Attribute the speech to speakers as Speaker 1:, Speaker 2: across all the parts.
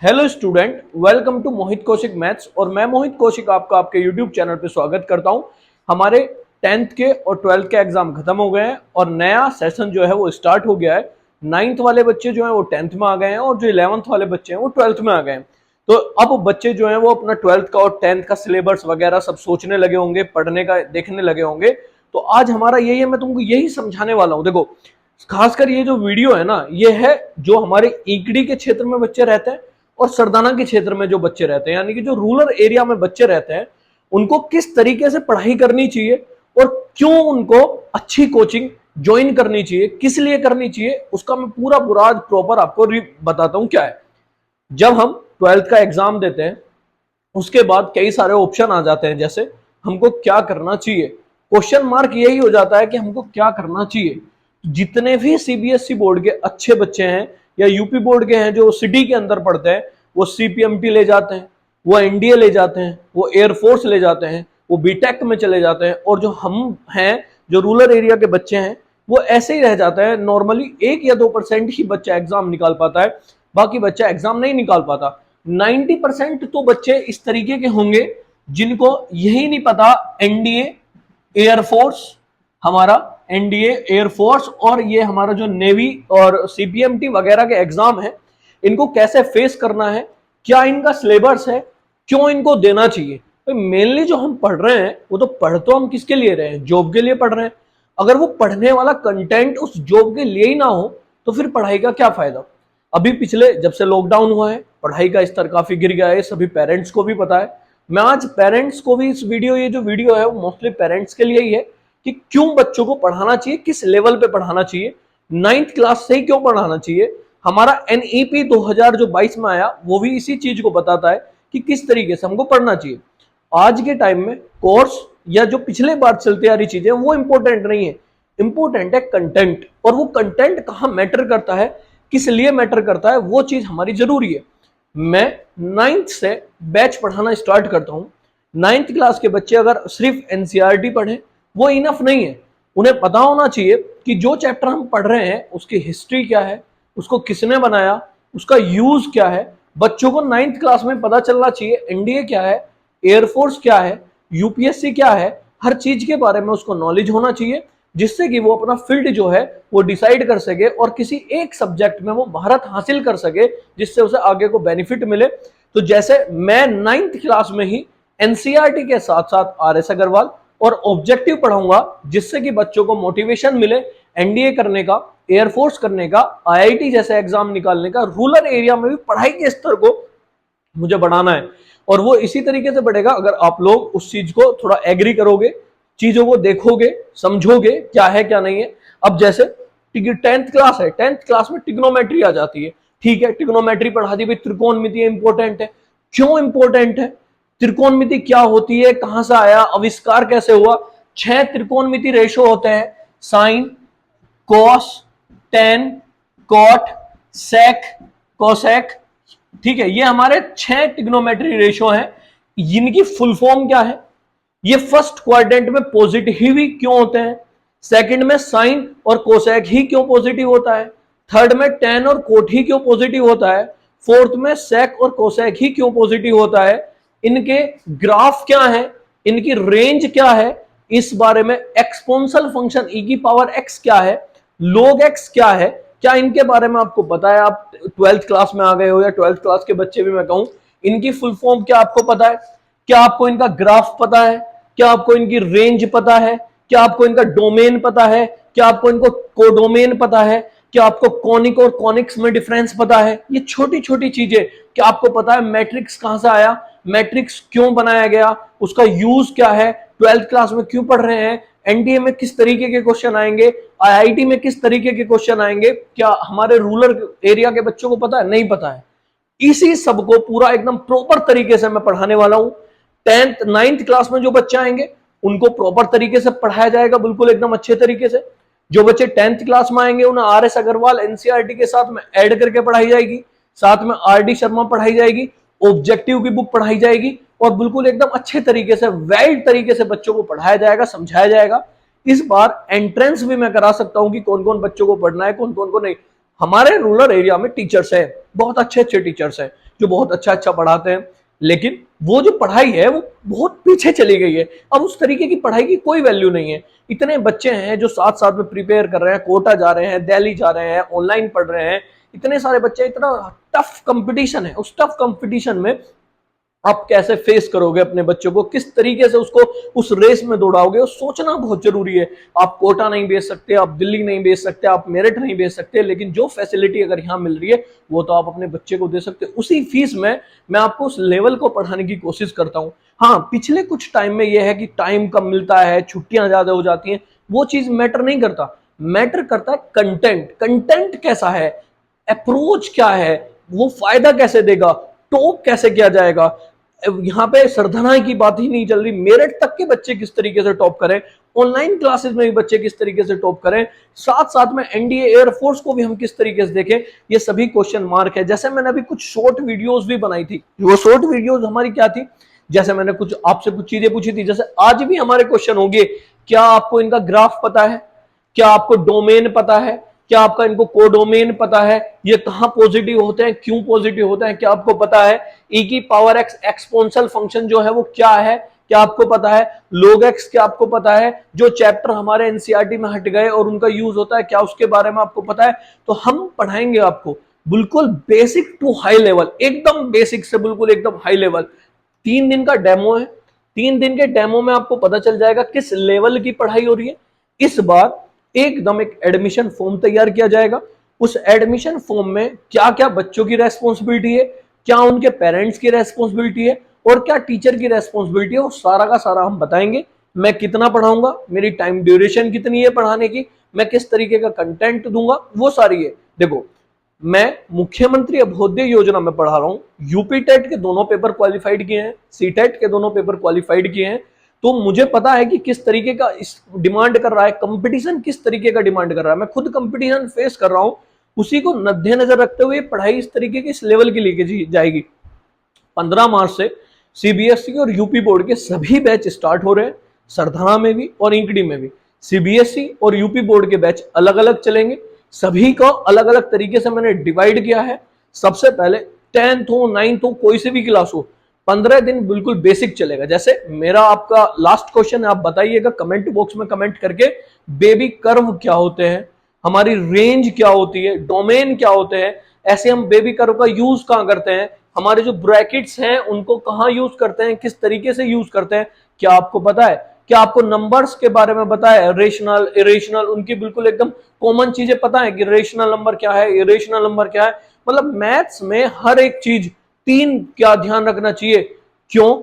Speaker 1: Hello student, welcome to Mohit Kaushik maths. और मैं मोहित कौशिक आपका आपके यूट्यूब चैनल पे स्वागत करता हूं। हमारे 10th के और 12th के एग्जाम खत्म हो गए हैं और नया सेशन जो है वो स्टार्ट हो गया है। 9th वाले बच्चे जो हैं वो 10th में आ गए हैं और जो 11th वाले बच्चे हैं वो 12th में आ गए हैं। तो अब बच्चे जो हैं वो अपना 12th का और 10th का सिलेबस वगैरह सब सोचने लगे होंगे, पढ़ने का देखने लगे होंगे। तो आज हमारा यही है, मैं तुमको यही समझाने वाला हूँ। देखो, खासकर ये जो वीडियो है ना, ये है जो हमारे ईकड़ी के क्षेत्र में बच्चे रहते हैं और सरदाना के क्षेत्र में जो बच्चे रहते हैं, यानी कि जो रूरल एरिया में बच्चे रहते हैं, उनको किस तरीके से पढ़ाई करनी चाहिए और क्यों उनको अच्छी कोचिंग ज्वाइन करनी चाहिए, किस लिए करनी चाहिए, उसका मैं पूरा पूरा आज प्रॉपर आपको बताता हूं क्या है। जब हम 12th का एग्जाम देते हैं उसके बाद कई सारे ऑप्शन आ जाते हैं, जैसे हमको क्या करना चाहिए। क्वेश्चन मार्क यही हो जाता है कि हमको क्या करना चाहिए। जितने भी सीबीएसई बोर्ड के अच्छे बच्चे हैं या यूपी बोर्ड के हैं जो सिटी के अंदर पढ़ते हैं, वो सीपीएमटी ले जाते हैं, वो एनडीए ले जाते हैं, वो एयरफोर्स ले जाते हैं, वो बीटेक में चले जाते हैं। और जो हम हैं, जो रूरल एरिया के बच्चे हैं, वो ऐसे ही रह जाता है। नॉर्मली 1 या 2% ही बच्चा एग्जाम निकाल पाता है, बाकी बच्चा एग्जाम नहीं निकाल पाता। 90% तो बच्चे इस तरीके के होंगे जिनको यही नहीं पता एनडीए, एयरफोर्स, हमारा एनडीए, एयरफोर्स और ये हमारा जो नेवी और सीपीएमटी वगैरह के एग्जाम है, इनको कैसे फेस करना है, क्या इनका सिलेबस है, क्यों इनको देना चाहिए। तो मेनली जो हम पढ़ रहे हैं वो तो पढ़ तो हम किसके लिए रहे हैं, जॉब के लिए पढ़ रहे हैं। अगर वो पढ़ने वाला कंटेंट उस जॉब के लिए ही ना हो तो फिर पढ़ाई का क्या फायदा। अभी पिछले जब से लॉकडाउन हुआ है, पढ़ाई का स्तर काफी गिर गया है, सभी पेरेंट्स को भी पता है। मैं आज पेरेंट्स को भी ये जो वीडियो है वो मोस्टली पेरेंट्स के लिए ही है कि क्यों बच्चों को पढ़ाना चाहिए, किस लेवल पे पढ़ाना चाहिए, 9th क्लास से ही क्यों पढ़ाना चाहिए। हमारा एनईपी 2022 में आया, वो भी इसी चीज को बताता है कि किस तरीके से हमको पढ़ना चाहिए। आज के टाइम में कोर्स या जो पिछले बार चलती आ रही चीजें वो इंपॉर्टेंट नहीं है, इंपॉर्टेंट है कंटेंट। और वो कंटेंट कहाँ मैटर करता है, किस लिए मैटर करता है, वो चीज हमारी जरूरी है। मैं 9th से बैच पढ़ाना स्टार्ट करता हूं। 9th क्लास के बच्चे अगर सिर्फ एनसीईआरटी पढ़े वो इनफ नहीं है। उन्हें पता होना चाहिए कि जो चैप्टर हम पढ़ रहे हैं उसकी हिस्ट्री क्या है, उसको किसने बनाया, उसका यूज क्या है। बच्चों को 9th क्लास में पता चलना चाहिए एनडीए क्या है, एयरफोर्स क्या है, यूपीएससी क्या है। हर चीज के बारे में उसको नॉलेज होना चाहिए, जिससे कि वो अपना फील्ड जो है वो डिसाइड कर सके और किसी एक सब्जेक्ट में वो महारत हासिल कर सके, जिससे उसे आगे को बेनिफिट मिले। तो जैसे मैं 9th क्लास में ही एनसीईआरटी के साथ साथ आरएस अग्रवाल और ऑब्जेक्टिव पढ़ाऊंगा, जिससे कि बच्चों को मोटिवेशन मिले एनडीए करने का, एयरफोर्स करने का, आईआईटी जैसे एग्जाम निकालने का। रूरल एरिया में भी पढ़ाई के स्तर को मुझे बढ़ाना है और वो इसी तरीके से बढ़ेगा अगर आप लोग उस चीज को थोड़ा एग्री करोगे, चीजों को देखोगे, समझोगे क्या है क्या नहीं है। अब जैसे 10th क्लास है, 10th क्लास में ट्रिग्नोमेट्री आ जाती है। ठीक है, ट्रिग्नोमेट्री पढ़ा दी भाई, त्रिकोणमिति इंपॉर्टेंट है। क्यों इंपॉर्टेंट है, त्रिकोणमिति क्या होती है, कहां से आया, आविष्कार कैसे हुआ। 6 त्रिकोणमिति रेशो होते हैं, साइन, कॉस, टेन, कॉट, सेक, कोसेक। ठीक है, ये हमारे 6 ट्रिग्नोमेट्री रेशो हैं। इनकी फुल फॉर्म क्या है, ये फर्स्ट क्वाड्रेंट में पॉजिटिव ही क्यों होते हैं, सेकंड में साइन और कोसेक ही क्यों पॉजिटिव होता है, थर्ड में टेन और कोट ही क्यों पॉजिटिव होता है, फोर्थ में सेक और कोसेक ही क्यों पॉजिटिव होता है, इनके ग्राफ क्या है, इनकी रेंज क्या है, इस बारे में एक्सपोनेंशियल फंक्शन ई की पावर एक्स क्या है, log x क्या है, क्या इनके बारे में आपको पता है। आप 12th क्लास में आ गए हो या 12th क्लास के बच्चे भी मैं कहूं, इनकी फुल फॉर्म क्या आपको पता है, क्या आपको इनका ग्राफ पता है, क्या आपको इनकी रेंज पता है, क्या आपको इनका डोमेन पता है, क्या आपको इनको कोडोमेन पता है, क्या आपको कॉनिक और कॉनिक्स में डिफरेंस पता है। ये छोटी छोटी चीजें, क्या आपको पता है मैट्रिक्स कहां से आया, मैट्रिक्स क्यों बनाया गया, उसका यूज क्या है, 12th क्लास में क्यों पढ़ रहे हैं, एनडीए में किस तरीके के क्वेश्चन आएंगे, आईआईटी में किस तरीके के क्वेश्चन आएंगे, क्या हमारे रूरल एरिया के बच्चों को पता है, नहीं पता है। इसी सबको पूरा एकदम प्रॉपर तरीके से मैं पढ़ाने वाला हूं। 9th क्लास में जो बच्चे आएंगे उनको प्रॉपर तरीके से पढ़ाया जाएगा, बिल्कुल एकदम अच्छे तरीके से। जो बच्चे 10th क्लास में आएंगे उन्हें आरएस अग्रवाल एनसीईआरटी के साथ में ऐड करके पढ़ाई जाएगी, साथ में आरडी शर्मा पढ़ाई जाएगी, ऑब्जेक्टिव की बुक पढ़ाई जाएगी और बिल्कुल एकदम अच्छे तरीके से, वाइड तरीके से बच्चों को पढ़ाया जाएगा, समझाया जाएगा। इस बार एंट्रेंस भी मैं करा सकता हूं कि कौन कौन बच्चों को पढ़ना है, कौन कौन को नहीं। हमारे रूरल एरिया में टीचर्स है, बहुत अच्छे अच्छे टीचर्स हैं जो बहुत अच्छा अच्छा पढ़ाते हैं, लेकिन वो जो पढ़ाई है वो बहुत पीछे चली गई है। अब उस तरीके की पढ़ाई की कोई वैल्यू नहीं है। इतने बच्चे हैं जो साथ साथ में प्रिपेयर कर रहे हैं, कोटा जा रहे हैं, दिल्ली जा रहे हैं, ऑनलाइन पढ़ रहे हैं, इतने सारे बच्चे, इतना टफ कंपटीशन है। उस टफ कंपटीशन में आप कैसे फेस करोगे अपने बच्चों को, किस तरीके से उसको उस रेस में दौड़ाओगे, वो सोचना बहुत जरूरी है। आप कोटा नहीं भेज सकते, आप दिल्ली नहीं भेज सकते, आप मेरठ नहीं भेज सकते, लेकिन जो फैसिलिटी अगर यहाँ मिल रही है वो तो आप अपने बच्चे को दे सकते। उसी फीस में मैं आपको उस लेवल को पढ़ाने की कोशिश करता हूँ। हाँ, पिछले कुछ टाइम में यह है कि टाइम कम मिलता है, छुट्टियां ज्यादा हो जाती हैं, वो चीज मैटर नहीं करता। मैटर करता है कंटेंट। कंटेंट कैसा है, अप्रोच क्या है, वो फायदा कैसे देगा, टॉप कैसे किया जाएगा। यहाँ पे सरधना की बात ही नहीं चल रही, मेरिट तक के बच्चे किस तरीके से टॉप करें, ऑनलाइन क्लासेस में भी बच्चे किस तरीके से टॉप करें, साथ साथ में एनडीए एयरफोर्स को भी हम किस तरीके से देखें, ये सभी क्वेश्चन मार्क है। जैसे मैंने अभी कुछ शॉर्ट वीडियोस भी बनाई थी, वो शॉर्ट वीडियोस हमारी क्या थी, जैसे मैंने कुछ आपसे कुछ चीजें पूछी थी, जैसे आज भी हमारे क्वेश्चन होंगे, क्या आपको इनका ग्राफ पता है, क्या आपको डोमेन पता है, क्या आपका इनको कोडोमेन पता है, ये कहां पॉजिटिव होते हैं, क्यों पॉजिटिव होते हैं, क्या आपको पता है, ई की पावर एक्स एक्सपोनेंशियल फंक्शन जो है वो क्या है, क्या आपको पता है, log x क्या आपको पता है, जो चैप्टर हमारे एनसीईआरटी में हट गए और उनका यूज होता है क्या उसके बारे में आपको पता है। तो हम पढ़ाएंगे आपको बिल्कुल बेसिक टू हाई लेवल, एकदम बेसिक से बिल्कुल एकदम हाई लेवल। 3 दिन का डेमो है, 3 दिन के डेमो में आपको पता चल जाएगा किस लेवल की पढ़ाई हो रही है। इस बार एकदम एक एडमिशन फॉर्म तैयार किया जाएगा, उस एडमिशन फॉर्म में क्या क्या बच्चों की रेस्पॉन्सिबिलिटी है, क्या उनके पेरेंट्स की रेस्पॉन्सिबिलिटी है और क्या टीचर की रेस्पॉन्सिबिलिटी है, वो सारा का सारा हम बताएंगे। मैं कितना पढ़ाऊंगा, मेरी टाइम ड्यूरेशन कितनी है पढ़ाने की, मैं किस तरीके का कंटेंट दूंगा, वो सारी है। देखो, मैं मुख्यमंत्री अभ्युदय योजना में पढ़ा रहा हूं, यूपी टेट के दोनों पेपर क्वालिफाइड किए हैं, सी टेट के दोनों पेपर क्वालिफाइड किए हैं, तो मुझे पता है कि किस तरीके का इस डिमांड कर रहा है कंपटीशन, किस तरीके का डिमांड कर रहा है। मैं खुद कंपटीशन फेस कर रहा हूं, उसी को मद्देनजर रखते हुए पढ़ाई इस तरीके की इस लेवल की लेके जाएगी। 15 मार्च से सीबीएसई और यूपी बोर्ड के सभी बैच स्टार्ट हो रहे हैं, सरधना में भी और इंकडी में भी। सीबीएसई और यूपी बोर्ड के बैच अलग अलग चलेंगे, सभी को अलग अलग तरीके से मैंने डिवाइड किया है। सबसे पहले 10th हो 9th हो कोई से भी क्लास हो, 15 दिन बिल्कुल बेसिक चलेगा। जैसे मेरा आपका लास्ट क्वेश्चन है, आप बताइएगा कमेंट बॉक्स में कमेंट करके, बेबी कर्व क्या होते हैं, हमारी रेंज क्या होती है, डोमेन क्या होते हैं, ऐसे हम बेबी कर्व का यूज कहां करते हैं, हमारे जो ब्रैकेट्स हैं उनको कहां यूज करते हैं, किस तरीके से यूज करते हैं, क्या आपको पता है, क्या आपको नंबर्स के बारे में पता है, रेशनल इरेशनल, उनकी बिल्कुल एकदम कॉमन चीजें पता है कि रेशनल नंबर क्या है, इरेशनल नंबर क्या है। मतलब मैथ्स में हर एक चीज 3 क्या ध्यान रखना चाहिए, क्यों,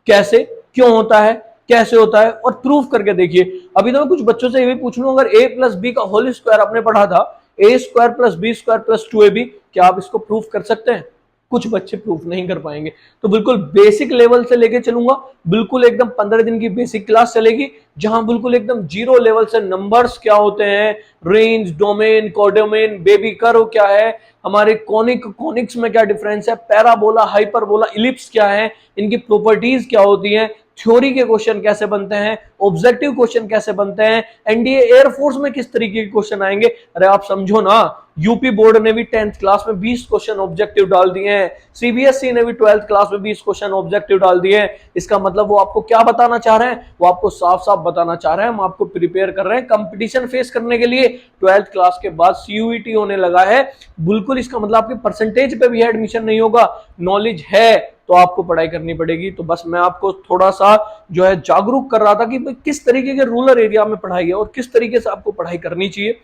Speaker 1: कैसे, क्यों होता है, कैसे होता है, और प्रूफ करके देखिए। अभी तो मैं कुछ बच्चों से ये भी पूछ लूं, अगर a प्लस बी का होल स्क्वायर आपने पढ़ा था, a square plus B square plus 2ab, क्या आप इसको प्रूफ कर सकते हैं? कुछ बच्चे प्रूफ नहीं कर पाएंगे। तो बिल्कुल बेसिक लेवल से लेके चलूंगा, बिल्कुल एकदम 15 दिन की बेसिक क्लास चलेगी, जहां बिल्कुल एकदम जीरो लेवल से नंबर्स क्या होते हैं, range, domain, codomain, baby curve क्या है, हमारे कॉनिक्स में क्या डिफरेंस है, पैराबोला, हाइपरबोला, इलिप्स क्या है, इनकी प्रॉपर्टीज क्या होती हैं, थ्योरी के क्वेश्चन कैसे बनते हैं, ऑब्जेक्टिव क्वेश्चन कैसे बनते हैं, एनडीए एयरफोर्स में किस तरीके के क्वेश्चन आएंगे। अरे आप समझो ना, यूपी बोर्ड ने भी 10th क्लास में 20 क्वेश्चन ऑब्जेक्टिव डाल दिए हैं, सीबीएसई ने भी 12th क्लास में 20 क्वेश्चन ऑब्जेक्टिव डाल दिए हैं। इसका मतलब वो आपको क्या बताना चाह रहे हैं, वो आपको साफ साफ बताना चाह रहे हैं हम आपको प्रिपेयर कर रहे हैं कंपटीशन फेस करने के लिए। 12th क्लास के बाद सीयूईटी होने लगा है, बिल्कुल इसका मतलब आपके परसेंटेज पे भी एडमिशन नहीं होगा, नॉलेज है तो आपको पढ़ाई करनी पड़ेगी। तो बस मैं आपको थोड़ा सा जो है जागरूक कर रहा था कि किस तरीके के रूरल एरिया में पढ़ाई है और किस तरीके से आपको पढ़ाई करनी चाहिए।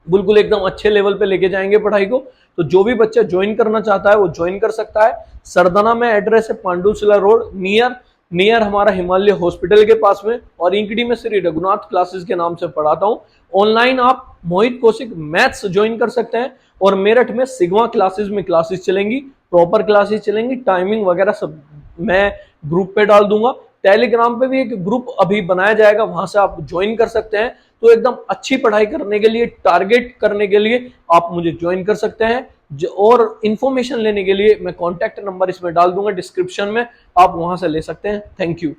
Speaker 1: बिल्कुल एकदम अच्छे लेवल पे लेके जाएंगे पढ़ाई को। तो जो भी बच्चा ज्वाइन करना चाहता है वो ज्वाइन कर सकता है। सरदना में एड्रेस है पांडुशिला रोड, नियर हमारा हिमालय हॉस्पिटल के पास में, और इंकडी में श्री रघुनाथ क्लासेस के नाम से पढ़ाता हूँ। ऑनलाइन आप मोहित कौशिक मैथ्स ज्वाइन कर सकते हैं, और मेरठ में सिग्मा क्लासेस में क्लासेस चलेंगी, प्रॉपर क्लासेस चलेंगी, टाइमिंग वगैरह सब मैं ग्रुप पे डाल दूंगा। टेलीग्राम पे भी एक ग्रुप अभी बनाया जाएगा, वहां से आप ज्वाइन कर सकते हैं। तो एकदम अच्छी पढ़ाई करने के लिए, टारगेट करने के लिए आप मुझे ज्वाइन कर सकते हैं। और इन्फॉर्मेशन लेने के लिए मैं कॉन्टैक्ट नंबर इसमें डाल दूंगा डिस्क्रिप्शन में, आप वहां से ले सकते हैं। Thank you.